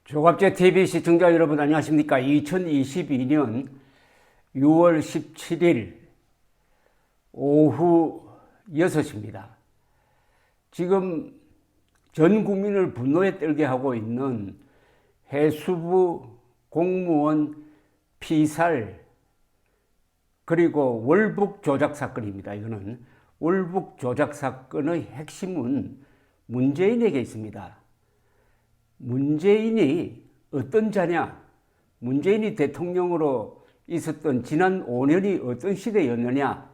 조갑제 TV 시청자 여러분 안녕하십니까? 2022년 6월 17일 오후 6시입니다. 지금 전 국민을 분노에 떨게 하고 있는 해수부 공무원 피살 그리고 월북 조작 사건입니다. 이거는 월북 조작 사건의 핵심은 문재인에게 있습니다. 문재인이 어떤 자냐? 문재인이 대통령으로 있었던 지난 5년이 어떤 시대였느냐?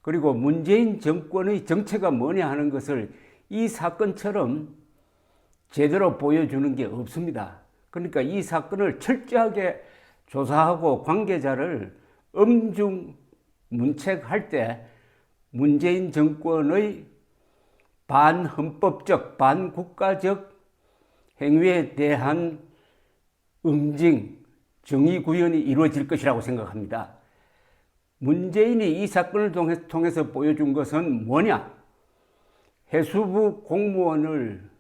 그리고 문재인 정권의 정체가 뭐냐 하는 것을 이 사건처럼 제대로 보여주는 게 없습니다. 그러니까 이 사건을 철저하게 조사하고 관계자를 엄중 문책할 때 문재인 정권의 반헌법적, 반국가적 행위에 대한 응징, 정의 구현이 이루어질 것이라고 생각합니다. 문재인이 이 사건을 통해서 보여준 것은 뭐냐? 해수부 공무원을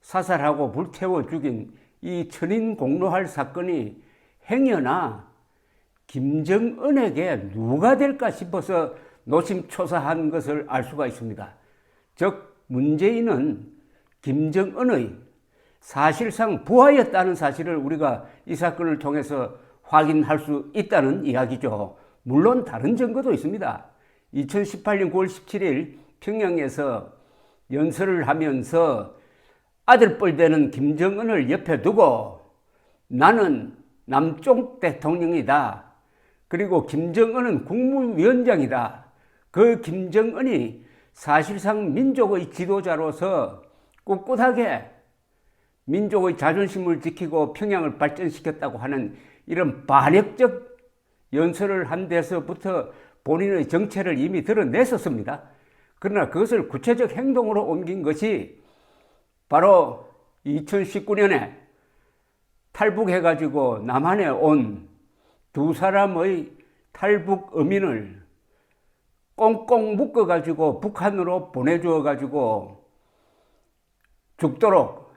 사살하고 불태워 죽인 이 천인 공로할 사건이 행여나 김정은에게 누가 될까 싶어서 노심초사한 것을 알 수가 있습니다. 즉 문재인은 김정은의 사실상 부하였다는 사실을 우리가 이 사건을 통해서 확인할 수 있다는 이야기죠. 물론 다른 증거도 있습니다. 2018년 9월 17일 평양에서 연설을 하면서 아들뻘 되는 김정은을 옆에 두고 나는 남쪽 대통령이다. 그리고 김정은은 국무위원장이다. 그 김정은이 사실상 민족의 지도자로서 꿋꿋하게 민족의 자존심을 지키고 평양을 발전시켰다고 하는 이런 반역적 연설을 한 데서부터 본인의 정체를 이미 드러냈었습니다. 그러나 그것을 구체적 행동으로 옮긴 것이 바로 2019년에 탈북해가지고 남한에 온 두 사람의 탈북 어민을 꽁꽁 묶어가지고 북한으로 보내주어가지고 죽도록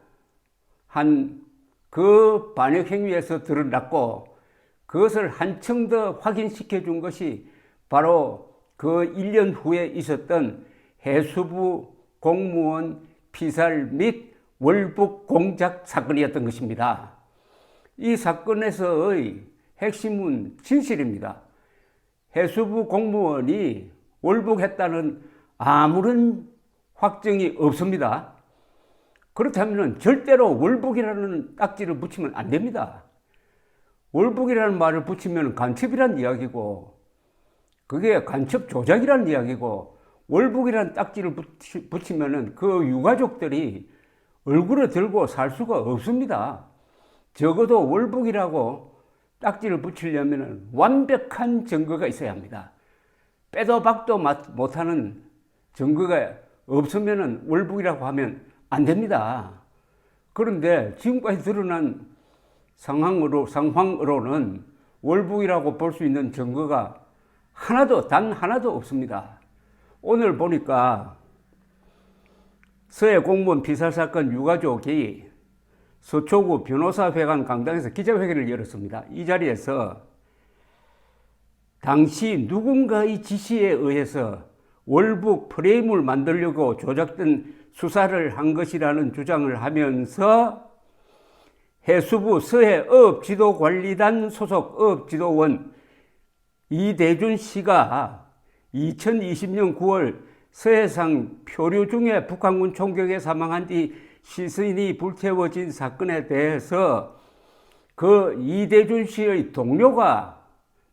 한 그 반역 행위에서 드러났고 그것을 한층 더 확인시켜 준 것이 바로 그 1년 후에 있었던 해수부 공무원 피살 및 월북 공작 사건이었던 것입니다. 이 사건에서의 핵심은 진실입니다. 해수부 공무원이 월북했다는 아무런 확정이 없습니다. 그렇다면 절대로 월북이라는 딱지를 붙이면 안 됩니다. 월북이라는 말을 붙이면 간첩이라는 이야기고 그게 간첩 조작이라는 이야기고 월북이라는 딱지를 붙이면 그 유가족들이 얼굴을 들고 살 수가 없습니다. 적어도 월북이라고 딱지를 붙이려면 완벽한 증거가 있어야 합니다. 빼도 박도 못하는 증거가 없으면 월북이라고 하면 안 됩니다. 그런데 지금까지 드러난 상황으로는 월북이라고 볼 수 있는 증거가 단 하나도 없습니다. 오늘 보니까 서해 공무원 피살 사건 유가족이 서초구 변호사회관 강당에서 기자회견을 열었습니다. 이 자리에서 당시 누군가의 지시에 의해서 월북 프레임을 만들려고 조작된 수사를 한 것이라는 주장을 하면서 해수부 서해어업지도관리단 소속 어업지도원 이대준 씨가 2020년 9월 서해상 표류 중에 북한군 총격에 사망한 뒤 시신이 불태워진 사건에 대해서 그 이대준 씨의 동료가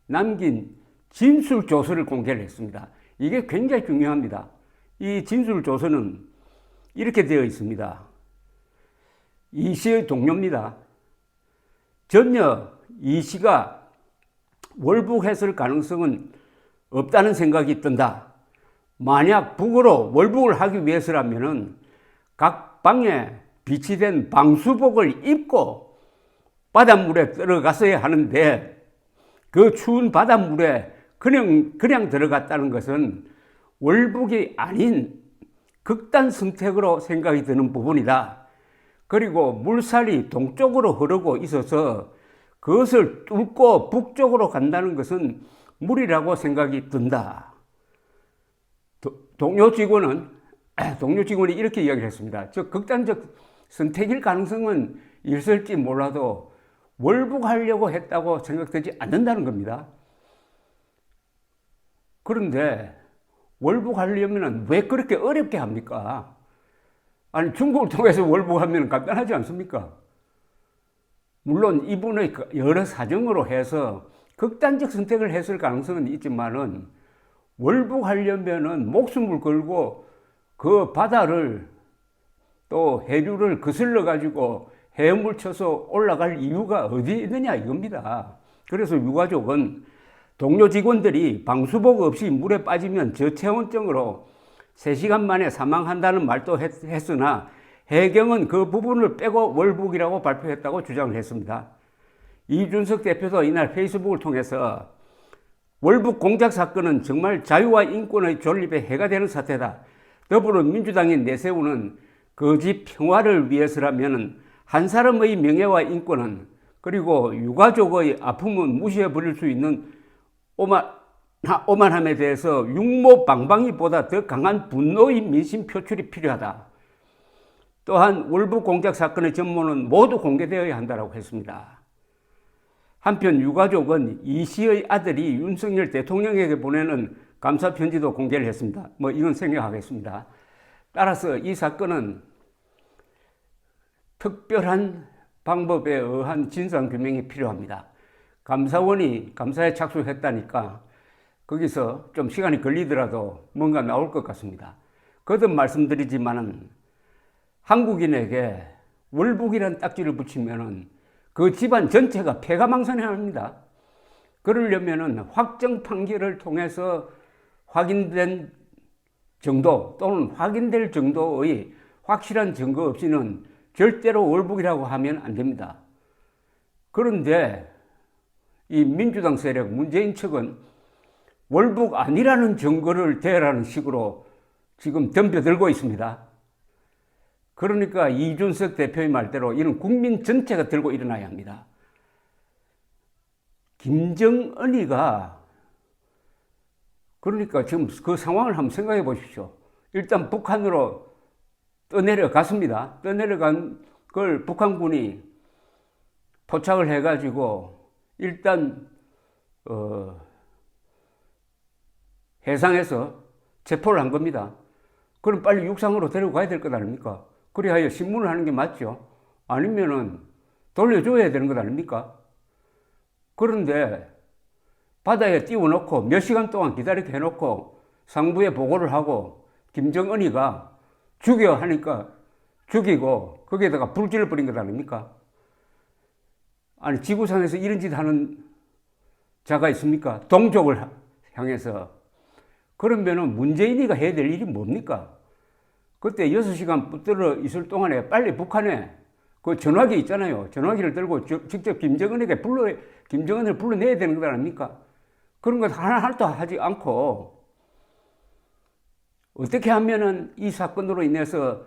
남긴 진술조서를 공개를 했습니다. 이게 굉장히 중요합니다. 이 진술조서는 이렇게 되어 있습니다. 이 씨의 동료입니다. 전혀 이 씨가 월북했을 가능성은 없다는 생각이 든다. 만약 북으로 월북을 하기 위해서라면 각 방에 비치된 방수복을 입고 바닷물에 들어갔어야 하는데 그 추운 바닷물에 그냥 들어갔다는 것은 월북이 아닌 극단 선택으로 생각이 드는 부분이다. 그리고 물살이 동쪽으로 흐르고 있어서 그것을 뚫고 북쪽으로 간다는 것은 무리라고 생각이 든다. 동료 직원이 이렇게 이야기를 했습니다. 저 극단적 선택일 가능성은 있을지 몰라도 월북하려고 했다고 생각되지 않는다는 겁니다. 그런데 월북하려면 왜 그렇게 어렵게 합니까? 아니, 중국을 통해서 월북하면 간단하지 않습니까? 물론 이분의 여러 사정으로 해서 극단적 선택을 했을 가능성은 있지만은 월북하려면은 목숨을 걸고 그 바다를 또 해류를 거슬러 가지고 헤엄을 쳐서 올라갈 이유가 어디에 있느냐 이겁니다. 그래서 유가족은 동료 직원들이 방수복 없이 물에 빠지면 저체온증으로 3시간 만에 사망한다는 말도 했으나 해경은 그 부분을 빼고 월북이라고 발표했다고 주장을 했습니다. 이준석 대표도 이날 페이스북을 통해서 월북 공작 사건은 정말 자유와 인권의 존립에 해가 되는 사태다. 더불어민주당이 내세우는 거짓 평화를 위해서라면 한 사람의 명예와 인권은 그리고 유가족의 아픔은 무시해버릴 수 있는 오만함에 대해서 육모방방이보다 더 강한 분노의 민심 표출이 필요하다. 또한 월북 공작 사건의 전모는 모두 공개되어야 한다고 했습니다. 한편 유가족은 이 씨의 아들이 윤석열 대통령에게 보내는 감사 편지도 공개를 했습니다. 이건 생략하겠습니다. 따라서 이 사건은 특별한 방법에 의한 진상규명이 필요합니다. 감사원이 감사에 착수했다니까 거기서 좀 시간이 걸리더라도 뭔가 나올 것 같습니다. 거듭 말씀드리지만은 한국인에게 월북이라는 딱지를 붙이면은 그 집안 전체가 패가망신합니다. 그러려면은 확정 판결을 통해서 확인된 정도 또는 확인될 정도의 확실한 증거 없이는 절대로 월북이라고 하면 안 됩니다. 그런데 이 민주당 세력 문재인 측은 월북 아니라는 증거를 대라는 식으로 지금 덤벼들고 있습니다. 그러니까 이준석 대표의 말대로 이런 국민 전체가 들고 일어나야 합니다. 김정은이가 그러니까 지금 그 상황을 한번 생각해 보십시오. 일단 북한으로 떠내려갔습니다. 떠내려간 걸 북한군이 포착을 해가지고 일단 해상에서 체포를 한 겁니다. 그럼 빨리 육상으로 데려가야 될 것 아닙니까? 그래야 신문을 하는 게 맞죠. 아니면은 돌려줘야 되는 것 아닙니까? 그런데 바다에 띄워놓고 몇 시간 동안 기다리게 해놓고 상부에 보고를 하고 김정은이가 죽여 하니까 죽이고 거기에다가 불길을 뿌린 것 아닙니까? 아니, 지구상에서 이런 짓 하는 자가 있습니까? 동족을 향해서. 그러면은 문재인이가 해야 될 일이 뭡니까? 그때 6시간 붙들어 있을 동안에 빨리 북한에 그 전화기 있잖아요. 전화기를 들고 직접 김정은을 불러내야 되는 것 아닙니까? 그런 것 하나도 하지 않고 어떻게 하면은 이 사건으로 인해서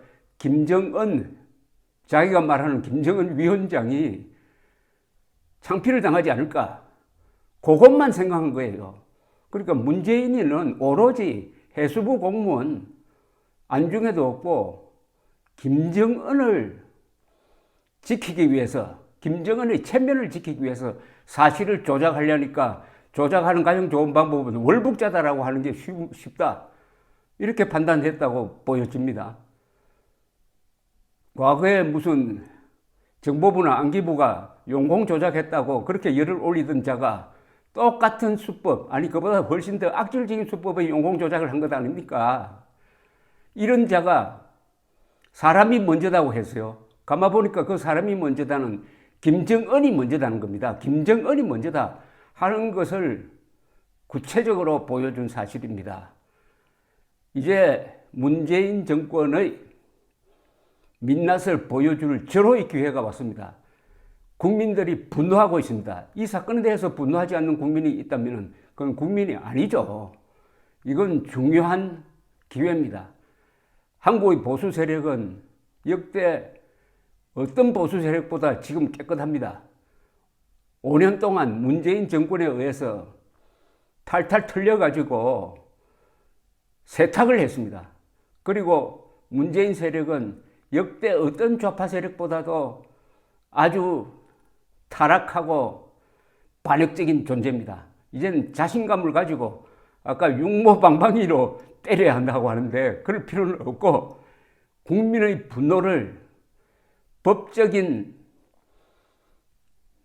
자기가 말하는 김정은 위원장이 창피를 당하지 않을까? 그것만 생각한 거예요. 그러니까 문재인이는 오로지 해수부 공무원 안중에도 없고 김정은을 지키기 위해서, 김정은의 체면을 지키기 위해서 사실을 조작하려니까 조작하는 가장 좋은 방법은 월북자다라고 하는 게 쉽다. 이렇게 판단했다고 보여집니다. 과거에 무슨 정보부나 안기부가 용공 조작했다고 그렇게 열을 올리던 자가 똑같은 수법, 아니 그보다 훨씬 더 악질적인 수법의 용공 조작을 한 것 아닙니까? 이런 자가 사람이 먼저다고 했어요. 가만 보니까 그 사람이 먼저다는 김정은이 먼저다는 겁니다. 김정은이 먼저다 하는 것을 구체적으로 보여준 사실입니다. 이제 문재인 정권의 민낯을 보여줄 절호의 기회가 왔습니다. 국민들이 분노하고 있습니다. 이 사건에 대해서 분노하지 않는 국민이 있다면 그건 국민이 아니죠. 이건 중요한 기회입니다. 한국의 보수 세력은 역대 어떤 보수 세력보다 지금 깨끗합니다. 5년 동안 문재인 정권에 의해서 탈탈 털려가지고 세탁을 했습니다. 그리고 문재인 세력은 역대 어떤 좌파 세력보다도 아주 타락하고 반역적인 존재입니다. 이제는 자신감을 가지고 아까 육모방방이로 때려야 한다고 하는데 그럴 필요는 없고 국민의 분노를 법적인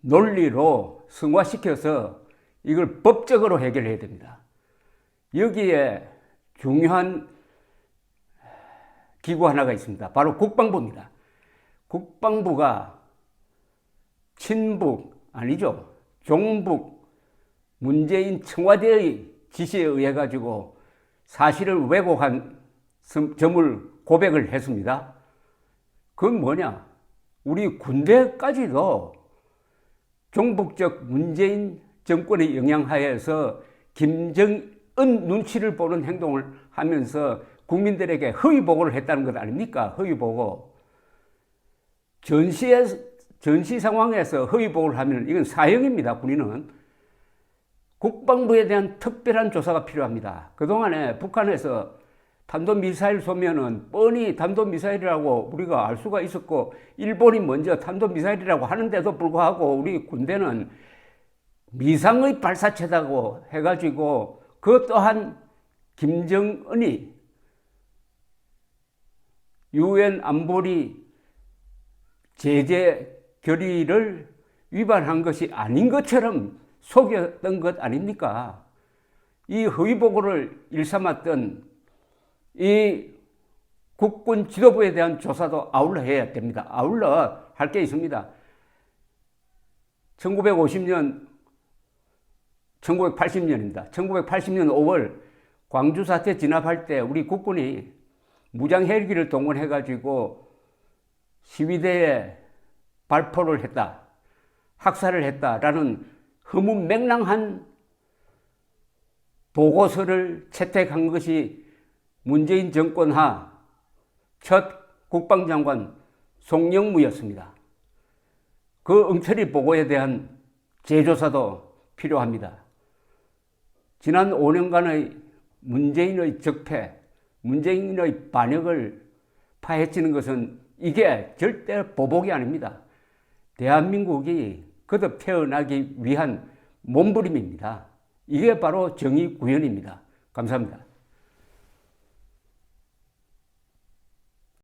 논리로 승화시켜서 이걸 법적으로 해결해야 됩니다. 여기에 중요한 기구 하나가 있습니다. 바로 국방부입니다. 국방부가 친북, 아니죠. 종북, 문재인 청와대의 지시에 의해 가지고 사실을 왜곡한 점을 고백을 했습니다. 그건 뭐냐? 우리 군대까지도 종북적 문재인 정권의 영향하에서 김정은 눈치를 보는 행동을 하면서 국민들에게 허위 보고를 했다는 것 아닙니까? 허위 보고. 전시 상황에서 허위 보고를 하면 이건 사형입니다. 군인은. 국방부에 대한 특별한 조사가 필요합니다. 그동안에 북한에서 탄도미사일 쏘면은 뻔히 탄도미사일이라고 우리가 알 수가 있었고, 일본이 먼저 탄도미사일이라고 하는데도 불구하고 우리 군대는 미상의 발사체다고 해가지고 그 또한 김정은이 UN 안보리 제재 결의를 위반한 것이 아닌 것처럼 속였던 것 아닙니까? 이 허위 보고를 일삼았던 이 국군 지도부에 대한 조사도 아울러 해야 됩니다. 아울러 할 게 있습니다. 1980년입니다. 1980년 5월 광주 사태 진압할 때 우리 국군이 무장 헬기를 동원해가지고 시위대에 발포를 했다, 학살을 했다라는 허무맹랑한 보고서를 채택한 것이 문재인 정권 하 첫 국방장관 송영무였습니다. 그 엉터리 보고에 대한 재조사도 필요합니다. 지난 5년간의 문재인의 적폐, 문재인의 반역을 파헤치는 것은 이게 절대 보복이 아닙니다. 대한민국이 거듭 태어나기 위한 몸부림입니다. 이게 바로 정의 구현입니다. 감사합니다.